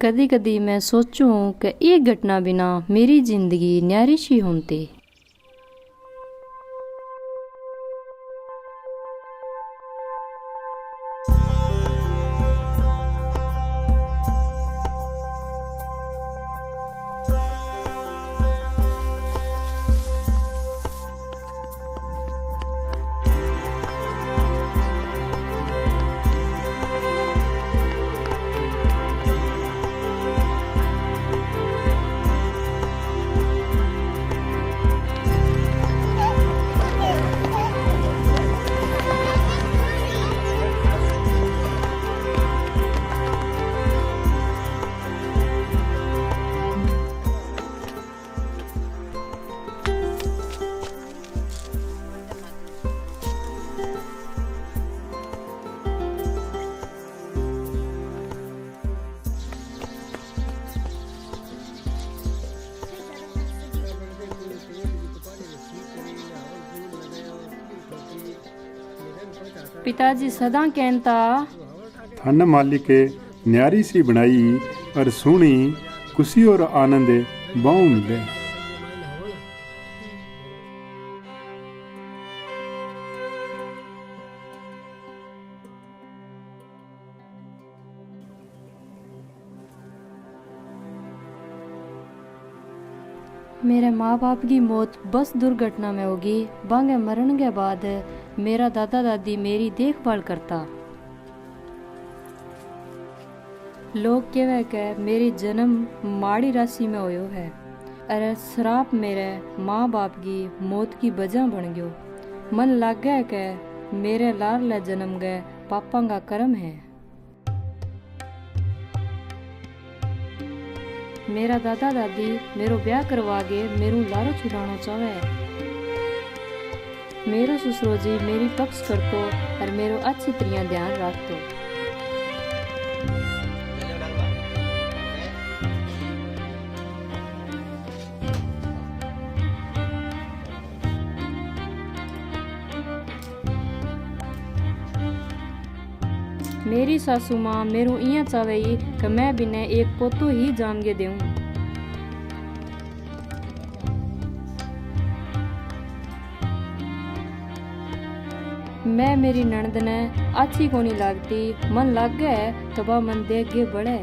कदी कदी मैं सोचूं कि ये घटना बिना मेरी जिंदगी न्यारी सी होती। पिताजी सदा कहता थन मालिके न्यारी सी बनाई और सुनी खुशी और आनंद बहु मिले। मेरे माँ बाप की मौत बस दुर्घटना में होगी। बांगे मरण के बाद मेरा दादा दादी मेरी देखभाल करता। लोग कहवे के मेरी जन्म माड़ी राशि में होयो है। अरे श्राप मेरे माँ बाप की मौत की वजह बन गयो। मन लाग गया के मेरे लाल ले जन्म गए पापा का कर्म है। मेरा दादा दादी मेरो ब्याह करवा के मेरो लारो छुड़ाना चाहे। मेरो ससुरो जी मेरी पक्ष करतो और मेरो अच्छी तरह ध्यान रखतो। मेरी सासू माँ मेरो इया चावे कि मैं बिने एक पोतो ही जान के देऊं। मैं मेरी ननद ने अच्छी कोनी लागती। मन लग गए तो बा मन देख के बढ़े।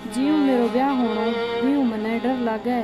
जियो मेरो ब्याह होनो बियो मने डर लागे।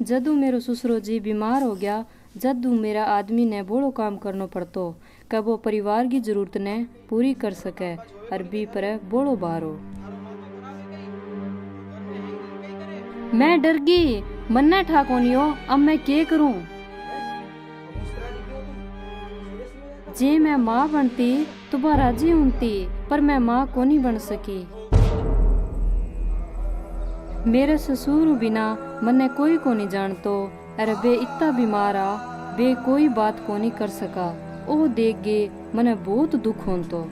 जदू मेरो ससुरो जी बीमार हो गया, जदू मेरा आदमी ने बोड़ो काम करनो पड़तो कि वो परिवार की जरूरत ने पूरी कर सके। अरबी पर बोड़ो बारो मैं डर गई। मन्ने ठाकोनियो अब मैं के करूं। जे मैं माँ बनती तो बा राजी होती, पर मैं माँ को नहीं बन सकी। मेरे ससुर बिना मन्ने कोई को नहीं जानतो। अरे वे इतना बीमार आ, वे कोई बात को नहीं कर सका। ओ देख गे मने बहुत दुख होतो।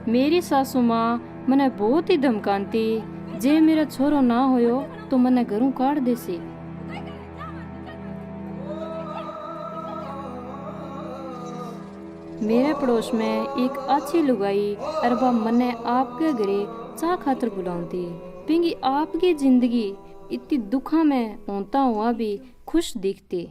मेरी सासू माँ मने बहुत ही धमकाती। जे मेरा छोरो ना होयो तो मने घरों काट देसी। मेरे पड़ोस में एक अच्छी लुगाई अरबा मने आपके घरे चाह खातर बुलाती। पिंगी आपकी जिंदगी इतनी दुखा में होता हुआ भी खुश दिखती।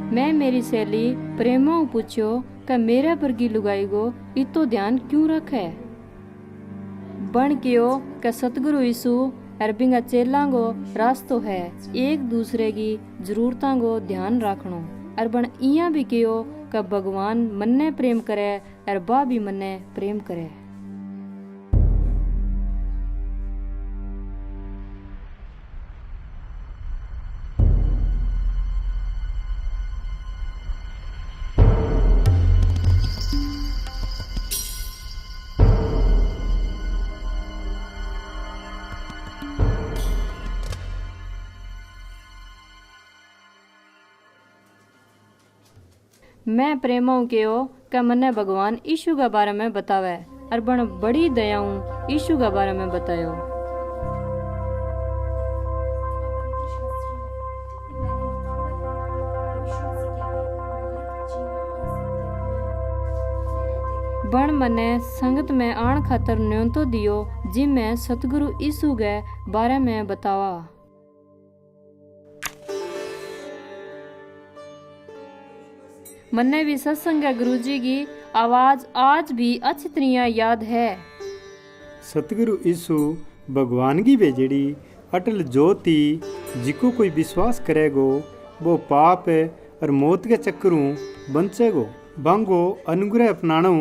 मैं मेरी सहेली प्रेमा पूछो कि मेरे पर की लुगाई गो इतो ध्यान क्यों रखे। बन क्यों कि सतगुरु यीशु और बिंगा चेला गो रास्तो है एक दूसरे की जरूरतां गो ध्यान रखनो। और बन इया भी क्यों कि भगवान मन्ने प्रेम करे और बा भी मन्ने प्रेम करे। मैं प्रेमाऊ के हो कि मन्ने भगवान यीशु के बारे में बतावे और बन बड़ी दयाऊं यीशु के बारे में बतायो। बन मने संगत में आन खातर न्योतो दियो जिम में सतगुरु यीशु के बारे में बतावा। मन्ने भी सत्संग गुरुजी की आवाज आज भी अच्छी तरह याद है। सतगुरु यीशु भगवान की भेजड़ी अटल ज्योति जिको कोई विश्वास करेगो वो पाप और मौत के चक्करों बंचेगो। बांगो अनुग्रह अपनाणु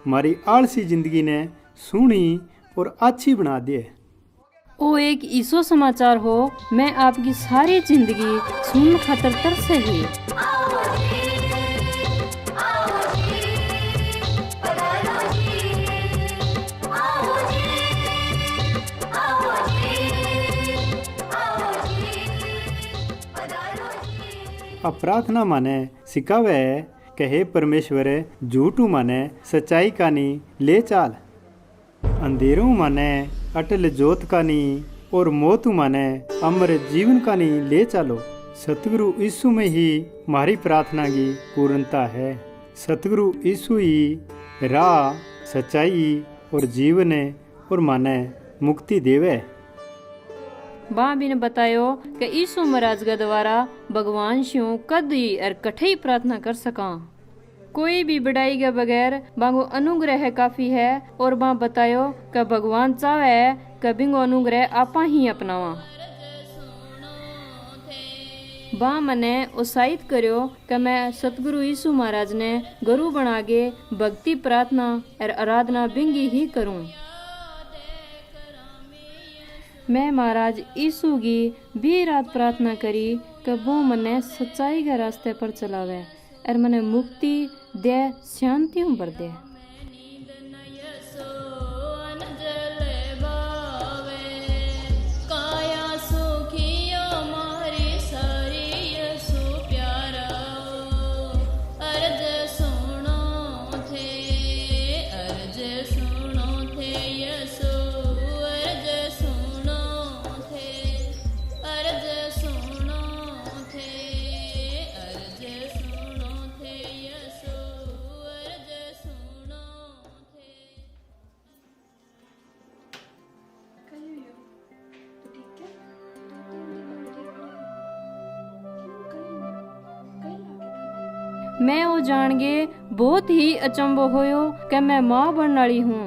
हमारी आलसी जिंदगी ने सुनी और अच्छी बना दिए। ओ एक ईसो समाचार हो मैं आपकी सारी जिंदगी सुन खातर तरसे ही। अब प्रार्थना माने सिखावे कहे परमेश्वर झूठू माने सच्चाई कानी ले चाल। अंधेरों माने अटल जोत कानी और मोतु माने अमर जीवन कानी ले चालो। सतगुरु यीशु में ही हमारी प्रार्थना की पूर्णता है। सतगुरु यीशु ही राह सच्चाई और जीवन और माने मुक्ति देवे। बा भी ने बतायो कि यीशु महाराज के द्वारा भगवान शिव कदी और कठई प्रार्थना कर सका। कोई भी बढ़ाई के बगैर बांगो अनुग्रह काफी है और बा बतायो कि भगवान चाहे कि बिंगो अनुग्रह आपा ही अपनावा। बा मने उत्साहित करो कि मैं सतगुरु यीशु महाराज ने गुरु बना के भक्ति प्रार्थना और आराधना बिंगी ही करूं। मैं महाराज यीशु की भी रात प्रार्थना करी कि वो मने सच्चाई के रास्ते पर चलावे और मने मुक्ति दे शांति भर दे। मैं वो जान गे बहुत ही अचंभो होयो कि मैं माँ बनने वाली हूँ।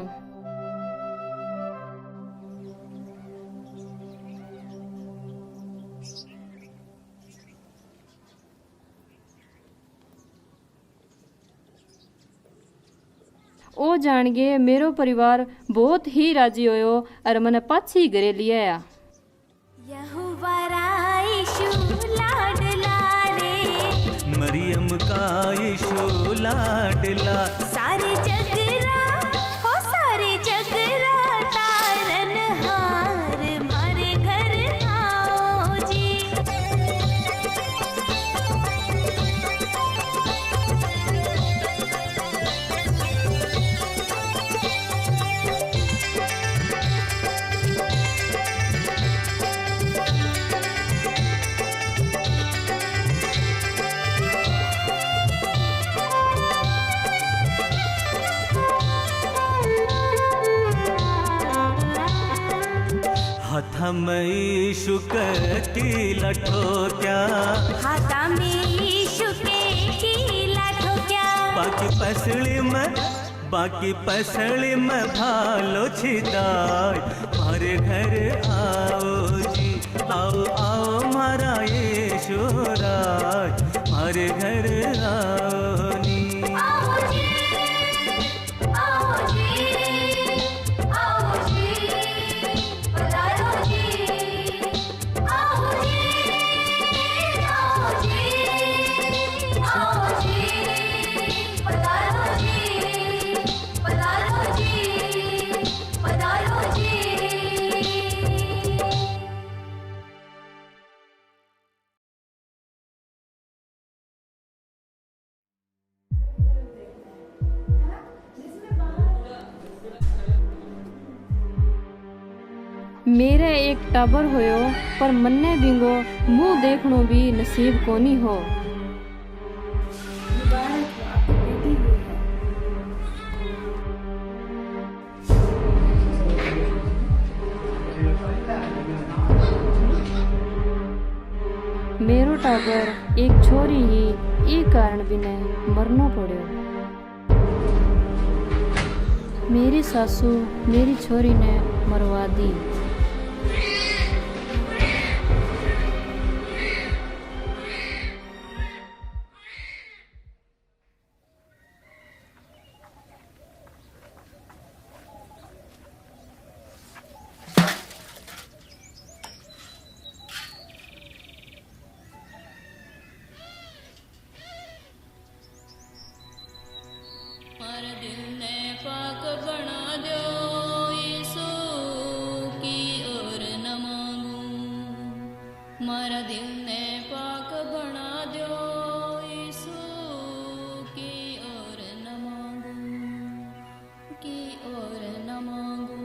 ओ जान गे मेरो परिवार बहुत ही राजी होयो और मने पाछी घरे लिया। मरियम का यीशु लाडला सारे जगरा हो सारे जगरा तारन हार मारे घर आओ जी। हाथा में यीशु के तिलक हो क्या, हाथा में यीशु के बाकी पसली में भालो छिदाय मारे घर आओ जी, आओ आओ मारा यीशु राज, मारे घर आओ नी। आओ जी, आओ जी, आओ जी, पधारो जी, आओ जी, आओ जी, आओ जी, पधारो जी, पधारो जी, पधारो जी। मेरे एक टाबर होयो पर मन्ने बिंगो मुंह देखनो भी नसीब कोनी हो। मेरो टाबर एक छोरी ही ई कारण बिने मरनो पड़ो। मेरी सासू मेरी छोरी ने मरवा दी। मारा दिल ने पाक बना दो यीशु की ओर न मांगू। मारा दिल ने पाक बना दो यीशु की ओर न मांगू, की ओर न मांगू।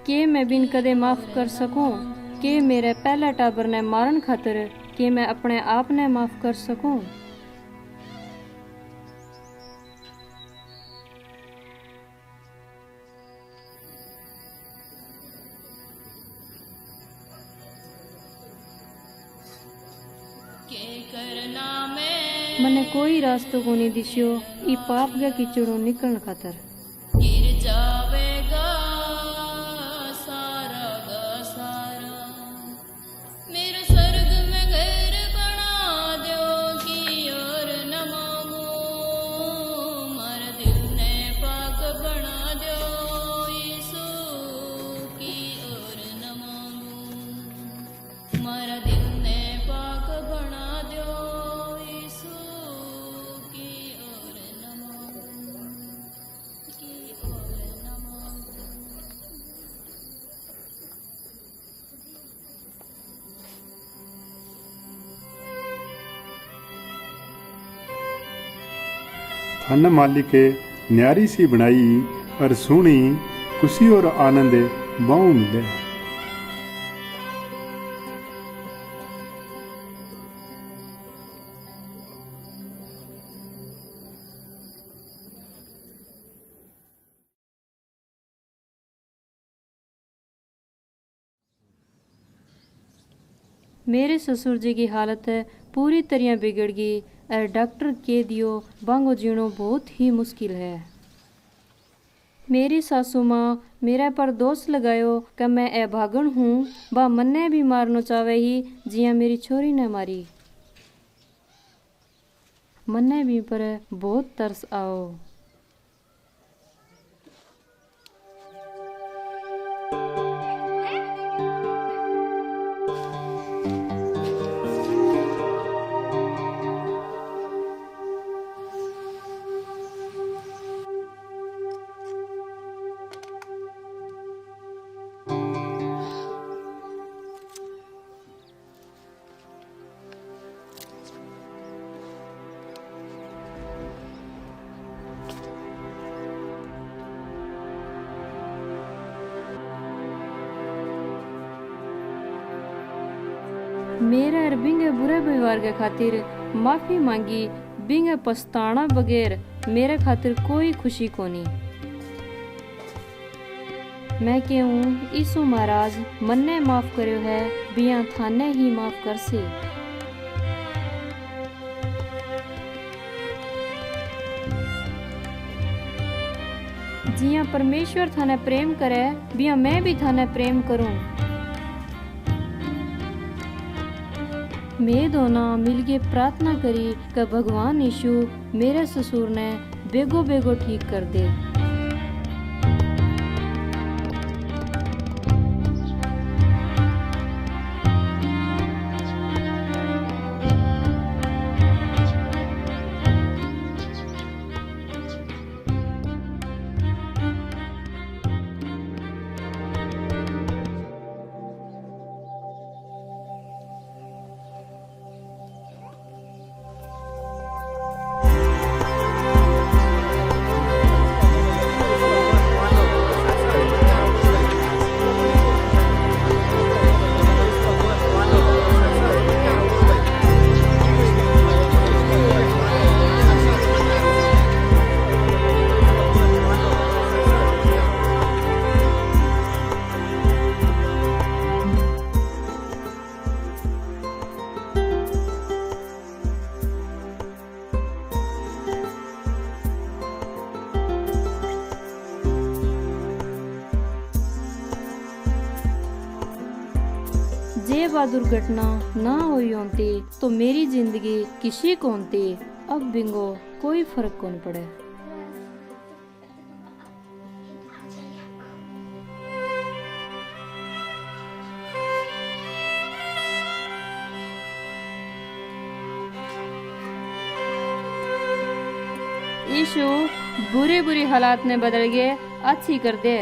के मैं बिन कदे माफ कर सकूं? के मेरे पहले टाबर ने मारन खातर के मैं अपने आप ने माफ कर सकूं? के करना मैं मने कोई रास्तो को नहीं दिश्यो ई पाप के कीचड़ों निकलने खातर। गिर जावेगा सारा गा सारा, मेरे स्वर्ग में घर बना दो की और न मांगू। मारा दिल ने पाक बना दो यीशु की और न मांगू। मारा दिल ने पाक बना दो यीशु की और न मांगू, की और न मांगू। थन मालिके न्यारी सी बनाई और सुनी खुशी और आनंद बहु मिले। मेरे ससुर जी की हालत पूरी तरह बिगड़ गई और डॉक्टर कह दियो बांगो जीणो बहुत ही मुश्किल है। मेरी सासू माँ मेरे पर दोष लगायो कि मैं अभागन हूँ, बा मन्ने भी मारनो चावे ही जिया मेरी छोरी ने मारी। मन्ने भी पर बहुत तरस आओ। मेरे और बिंगे बुरे व्यवहार के खातिर माफी मांगी, बिंगे पछताना बगैर मेरे खातिर कोई खुशी कोनी। मैं कहूँ यीशु महाराज मन्ने माफ करो है, बिया थाने ही माफ कर से। जिया परमेश्वर थाने प्रेम करे बिया मैं भी थाने प्रेम करूं। मैं दोनों मिलके प्रार्थना करी कि भगवान यीशु मेरे ससुर ने बेगो बेगो ठीक कर दे। जे बा दुर्घटना ना हुई होती तो मेरी जिंदगी किसी को होती। अब बिंगो कोई फर्क कौन पड़े। यीशु बुरे बुरे हालात ने बदल के अच्छी कर दे।